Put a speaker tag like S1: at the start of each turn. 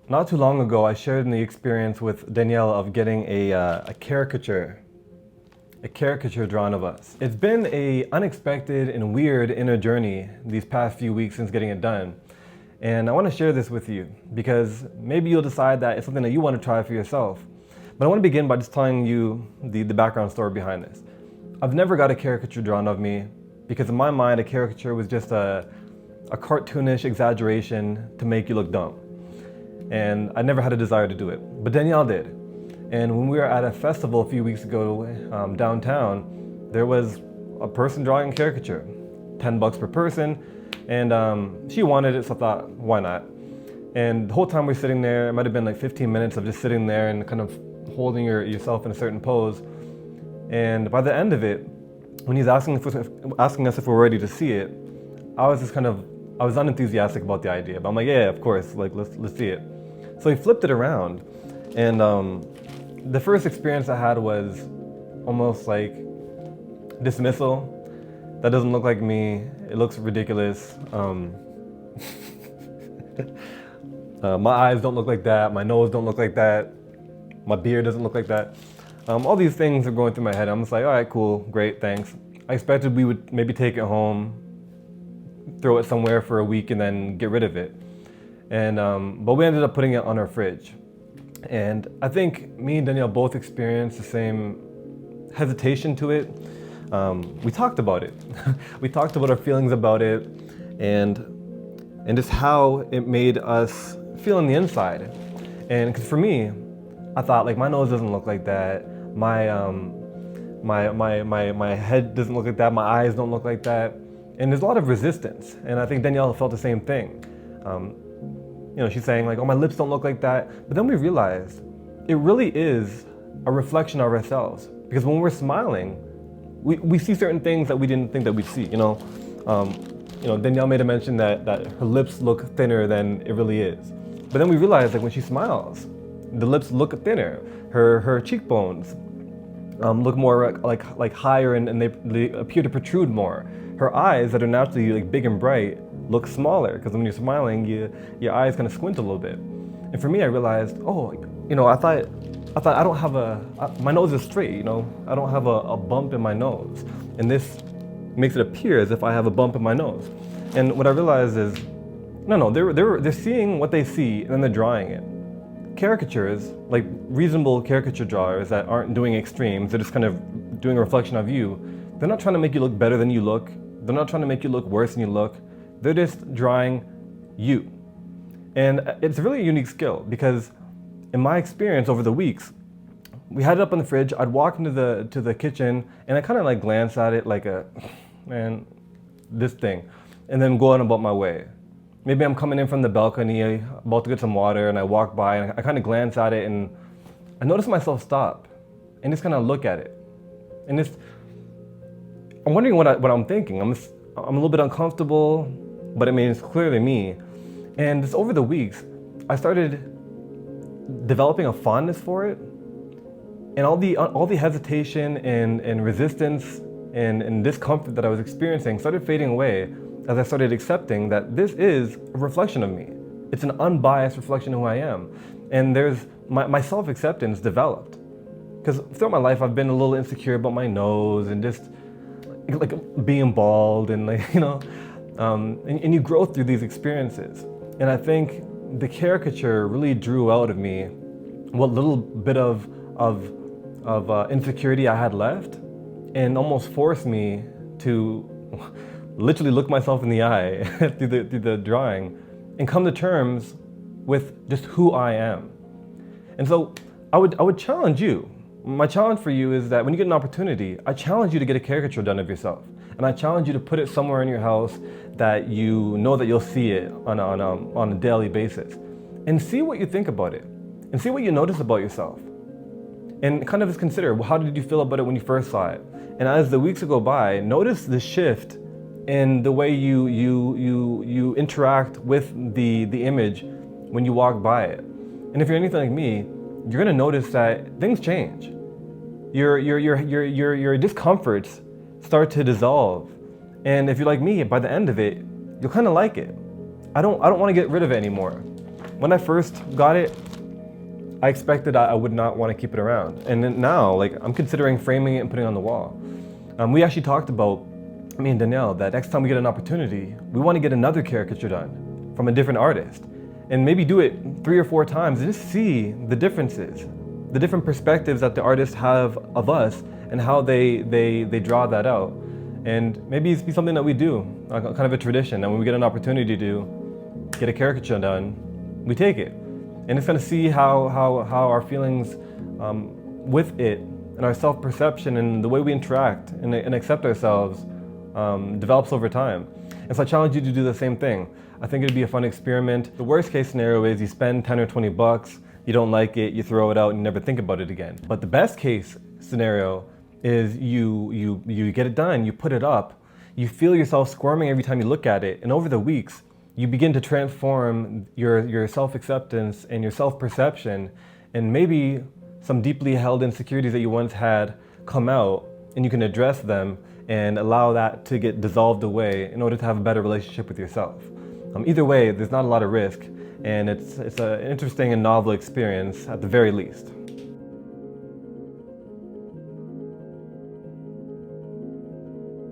S1: Not too long ago, I shared the experience with Danielle of getting a caricature drawn of us. It's been a unexpected and weird inner journey these past few weeks since getting it done. And I want to share this with you because maybe you'll decide that it's something that you want to try for yourself. But I want to begin by just telling you the background story behind this. I've never got a caricature drawn of me because in my mind, a caricature was just a cartoonish exaggeration to make you look dumb. And I never had a desire to do it, but Danielle did. And when we were at a festival a few weeks ago downtown, there was a person drawing a caricature, $10 per person, and she wanted it, so I thought, why not? And the whole time we're sitting there, it might have been like 15 minutes of just sitting there and kind of holding yourself in a certain pose. And by the end of it, when he's asking us if we're ready to see it, I was unenthusiastic about the idea, but I'm like, yeah, of course, like let's see it. So he flipped it around, and the first experience I had was almost like dismissal. That doesn't look like me. It looks ridiculous. My eyes don't look like that. My nose don't look like that. My beard doesn't look like that. All these things are going through my head. I'm just like, all right, cool, great, thanks. I expected we would maybe take it home, throw it somewhere for a week, and then get rid of it. And but we ended up putting it on our fridge. And I think me and Danielle both experienced the same hesitation to it. We talked about it. We talked about our feelings about it, and just how it made us feel on the inside. And because for me, I thought like my nose doesn't look like that. My head doesn't look like that. My eyes don't look like that. And there's a lot of resistance. And I think Danielle felt the same thing. She's saying like, oh, my lips don't look like that. But then we realized it really is a reflection of ourselves. Because when we're smiling, we see certain things that we didn't think that we'd see. Danielle made a mention that her lips look thinner than it really is. But then we realized like when she smiles, the lips look thinner. Her cheekbones look more like higher, and they appear to protrude more. Her eyes that are naturally like big and bright look smaller because when you're smiling, your eyes kind of squint a little bit. And for me, I realized, I thought I don't have my nose is straight. I don't have a bump in my nose, and this makes it appear as if I have a bump in my nose. And what I realized is, no, they're seeing what they see and then they're drawing it. Caricatures, like reasonable caricature drawers that aren't doing extremes, they're just kind of doing a reflection of you. They're not trying to make you look better than you look. They're not trying to make you look worse than you look. They're just drawing you. And it's really a unique skill because in my experience over the weeks, we had it up on the fridge. I'd walk into the kitchen and I kind of like glance at it like this thing, and then go on about my way. Maybe I'm coming in from the balcony, about to get some water, and I walk by and I kind of glance at it and I notice myself stop and just kind of look at it. And I'm wondering what I'm thinking. I'm a little bit uncomfortable, but I mean, it's clearly me. And just over the weeks, I started developing a fondness for it. And all the hesitation and resistance and discomfort that I was experiencing started fading away as I started accepting that this is a reflection of me. It's an unbiased reflection of who I am. And there's my self-acceptance developed. Because throughout my life, I've been a little insecure about my nose and just like being bald and and you grow through these experiences. And I think the caricature really drew out of me what little bit of insecurity I had left, and almost forced me to literally look myself in the eye through the drawing and come to terms with just who I am. And so I would challenge you. My challenge for you is that when you get an opportunity, I challenge you to get a caricature done of yourself. And I challenge you to put it somewhere in your house that you know that you'll see it on a daily basis. And see what you think about it. And see what you notice about yourself. And kind of just consider, how did you feel about it when you first saw it? And as the weeks go by, notice the shift in the way you interact with the image when you walk by it. And if you're anything like me, you're gonna notice that things change. Your discomforts start to dissolve. And if you're like me, by the end of it, you'll kind of like it. I don't want to get rid of it anymore. When I first got it, I expected I would not want to keep it around. And then now, like, I'm considering framing it and putting it on the wall. We actually talked about, me and Danielle, that next time we get an opportunity, we want to get another caricature done from a different artist. And maybe do it 3 or 4 times and just see the differences, the different perspectives that the artists have of us and how they draw that out. And maybe it's be something that we do, kind of a tradition, and when we get an opportunity to get a caricature done, we take it. And it's gonna see how our feelings with it and our self-perception and the way we interact and accept ourselves develops over time. And so I challenge you to do the same thing. I think it'd be a fun experiment. The worst case scenario is you spend 10 or 20 bucks, you don't like it, you throw it out and you never think about it again. But the best case scenario is you get it done, you put it up, you feel yourself squirming every time you look at it, and over the weeks, you begin to transform your self-acceptance and your self-perception, and maybe some deeply held insecurities that you once had come out, and you can address them and allow that to get dissolved away in order to have a better relationship with yourself. Either way, there's not a lot of risk, and it's an interesting and novel experience at the very least.